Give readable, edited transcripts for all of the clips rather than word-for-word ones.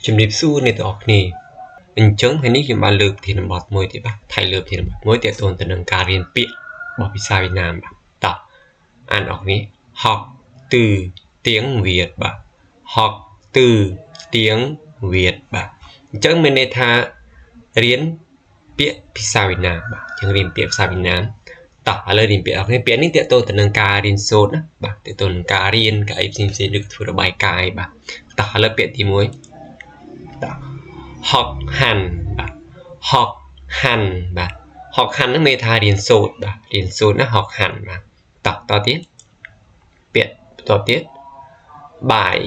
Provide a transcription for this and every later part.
ជំរាបសួរអ្នកទាំងអស់គ្នាអញ្ចឹងថ្ងៃនេះខ្ញុំបានលើកធានបទមួយទៀតបាទថៃលើកធានបទមួយទាក់ទងទៅនឹងការរៀនពាក្យរបស់ភាសាវៀតណាមបាទតោះអានអស់គ្នា học từ tiếng Việt បាទ học từ tiếng Việt បាទអញ្ចឹងមានន័យថារៀនពាក្យភាសាវៀតណាមបាទអញ្ចឹងរៀនពាក្យភាសាវៀតណាមតោះឥឡូវរៀនពាក្យអស់គ្នាពាក្យនេះទាក់ទងទៅនឹងការរៀនសូត្រណាបាទទាក់ទងនឹងការរៀនកាយផ្សេងៗឬធ្វើរបាយការណ៍បាទតោះឥឡូវពាក្យទី1 học hành បាទ học hành បាទ học hành នឹងមានថារៀនសូត្របាទរៀនសូត្រណា học hành បាទតតទៀតពាក្យបន្តទៀតបាយ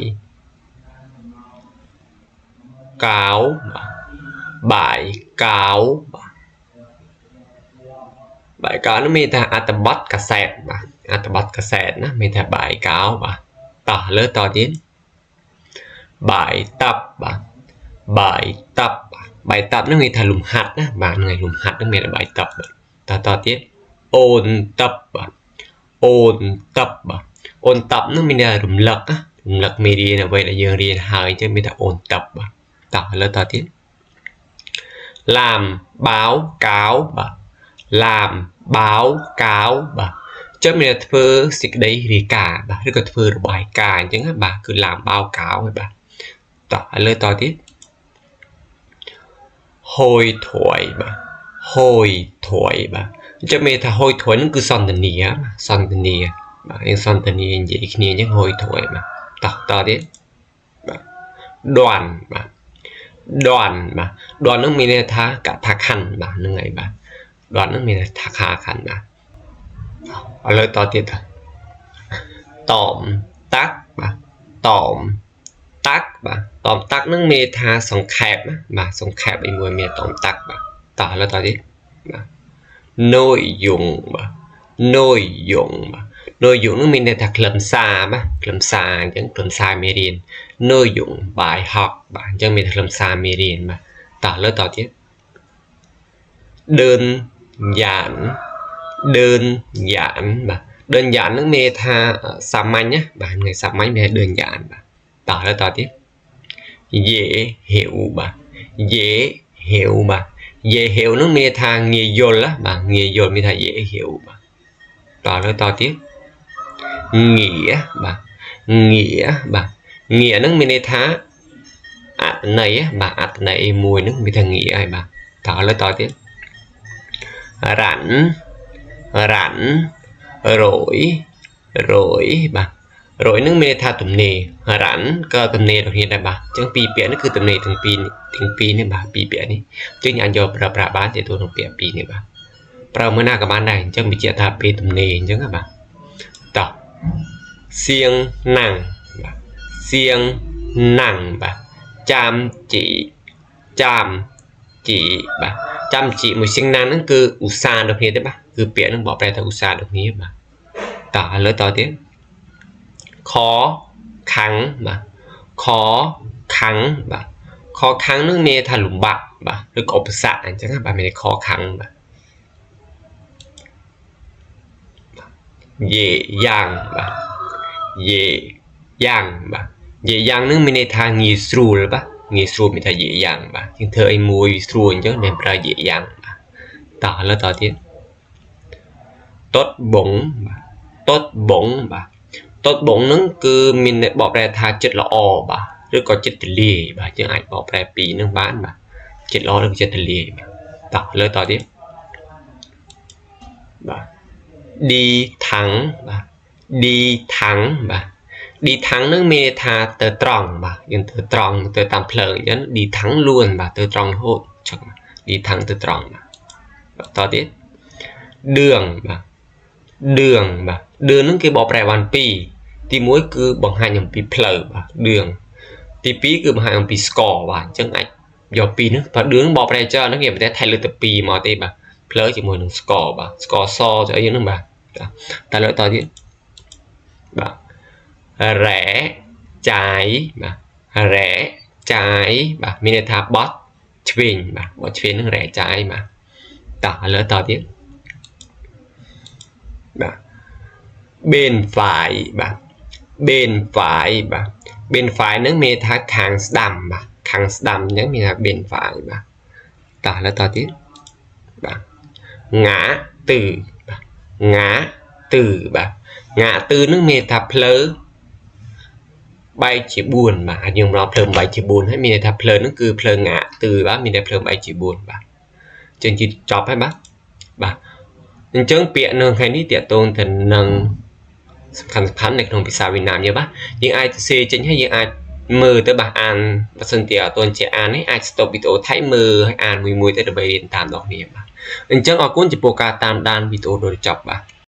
កៅបាទបាយកៅបាទបាយកៅនឹងមានថាអត្ថបទកាសែតបាទអត្ថបទកាសែតណាមានថាបាយកៅបាទតលើតទៀតបាយតាប់បាទបាយតាប់បាយតាប់នឹងមានថាលំហាត់ណាបាទថ្ងៃលំហាត់នឹងមានបាយតាប់តទៀតអូនតាប់បាទអូនតាប់បាទអូនតាប់នឹងមានថារំលឹកណារំលឹកមេរៀនអ្វីដែលយើងរៀនហើយអញ្ចឹងមានថាអូនតាប់បាទតឥឡូវតទៀតឡាមបាវកៅបាទឡាមបាវកៅបាទចឹងមានធ្វើសេចក្តីរាយការណ៍បាទឬក៏ធ្វើរបាយការណ៍អញ្ចឹងបាទគឺឡាមបាវកៅហើយបាទតឥឡូវតទៀតហួយធួយបាទហួយធួយបាទអញ្ចឹងមានថាហួយធួយនឹងគឺសន្ទនាសន្ទនាបាទយើងសន្ទនានិយាយគ្នាអញ្ចឹងហួយធួយបាទតទៀតបាទដន់បាទដន់បាទដន់នឹងមានន័យថាកថាខណ្ឌបាទហ្នឹងហើយបាទដន់នឹងមានថាខាខណ្ឌបាទឥឡូវតទៀតតមតាក់បាទតមតាក់បាទតមតាក់នឹងមានថាសង្ខេបណាបាទសង្ខេបឲ្យមួយមានតមតាក់បាទតឥឡូវតទៀតបាទnội dung បាទnội dung បាទnội dung នឹងមានន័យថាខ្លឹមសារបាទខ្លឹមសារអញ្ចឹងខ្លឹមសារមេរៀនnội dung បាយហកបាទអញ្ចឹងមានខ្លឹមសារមេរៀនបាទតលើតទៀតđơn giản đơn giản បាទ đơn giản នឹងមានថាសាមញ្ញណាបាទថ្ងៃសាមញ្ញមាន đơn giản បាទតលើតទៀត dễ hiểu បាទ dễ hiểu បាទ dễ hiểu នឹងមានថាងាយយល់ណាបាទងាយយល់មានថា dễ hiểu បាទតលើតទៀតnghĩa បាទ nghĩa បាទ nghĩa នឹងមានន័យថាអត្ថន័យបាទអត្ថន័យមួយនឹងមានថា nghĩa ហើយបាទតលើតទៀតrảnh rảnh rồi rồi បាទ rồi នឹងមានថាទំនេរ rảnh ក៏ទំនេរដូចគ្នាដែរបាទអញ្ចឹងពីរពាក្យនេះគឺទំនេរទាំងពីរនេះបាទពីរពាក្យនេះអញ្ចឹងអាចយកប្រើប្រាស់បានទៅក្នុងពាក្យពីរនេះបាទប្រើមួយណាក៏បានដែរអញ្ចឹងបញ្ជាក់ថាពេលទំនេរអញ្ចឹងបាទតោះសៀងណាំងបាទសៀងណាំងបាទចាំជីចាំជីបាទចាំជីមួយសៀងណាំងហ្នឹងគឺឧស្សាហ៍ដូចគ្នាទេបាទគឺពាក្យហ្នឹងបកប្រែថាឧស្សាហ៍ដូចគ្នាបាទតើឥឡូវតទៀតខខាំងបាទខខាំងបាទខខាំងនឹងមានថាលំបាកបាទឬក៏ឧបសគ្គអញ្ចឹងបាទមានខខាំងបាទយេយ៉ាងបាទយេយ៉ាងបាទយេយ៉ាងនឹងមានន័យថាងាយស្រួលបាទងាយស្រួលមានថាយេយ៉ាងបាទជាងធ្វើឲ្យមួយស្រួលអញ្ចឹងមានប្រើយេយ៉ាងបាទតឥឡូវតទៀតតុតបងបាទតុតបងបាទតុតបងនឹងគឺមានបកប្រែថាចិត្តល្អបាទឬក៏ចិត្តទលាយបាទយើងអាចបកប្រែពីរនឹងបានបាទចិត្តល្អឬក៏ចិត្តទលាយបាទតលើតទៀតបាទ đi thẳng បាទ đi thẳng បាទ đi thẳng នឹងមានថាទៅត្រង់បាទយើងទៅត្រង់ទៅតាមផ្លូវអញ្ចឹង đi thẳng luôn បាទទៅត្រង់រហូតចឹង đi thẳng ទៅត្រង់បាទតទៀតដឿងបាទដឿងបាទដឿងនឹងគេបកប្រែបានពីរទី1គឺបង្ហាញអំពីផ្លូវបាទដឿងទី2គឺបង្ហាញអំពីស្ករបាទអញ្ចឹងអាចយកពីរនេះបាទដឿងបកប្រែច្រើនហ្នឹងគេប្រទេសថៃលើកទៅ2មកទេបាទផ្លូវជាមួយនឹងស្ករបាទស្ករសស្អីហ្នឹងបាទតែលើតទៀតបាទរ៉ែចាយបាទរ៉ែចាយបាទមានន័យថាបត់ឆ្វេងបាទបត់ឆ្វេងនឹងរ៉ែចាយបាទតើលើតទៀតបាទ bên phải បាទ bên phải បាទ bên phải នឹងមានថាខាងស្ដាំបាទខ kháng đầm nhé mình là bên phải bà tỏ là tỏ tiếp bà ngã từ bà ngã từ bà ngã từ nước mê thà plơ bay chỉ buồn mà nhưng nó plơ bay chỉ buồn hay mình thà plơ nó cứ plơ ngã từ bà mình đã plơ bay chỉ buồn bà chân chỉ chọc hay bà nên chứng bịa nâng hay ní tiệt tôn thần nâng khăn này không bị sao Việt Nam nhớ bác nhưng ai xe chính hay những ai mơ tới bà an và sân tiệt tôn trẻ an ấy ai stop video thấy mơ hay an mùi mùi tới được bày điện tam đó niệm nên chứng ở cuốn chỉ poca tam đan video rồi chọc bà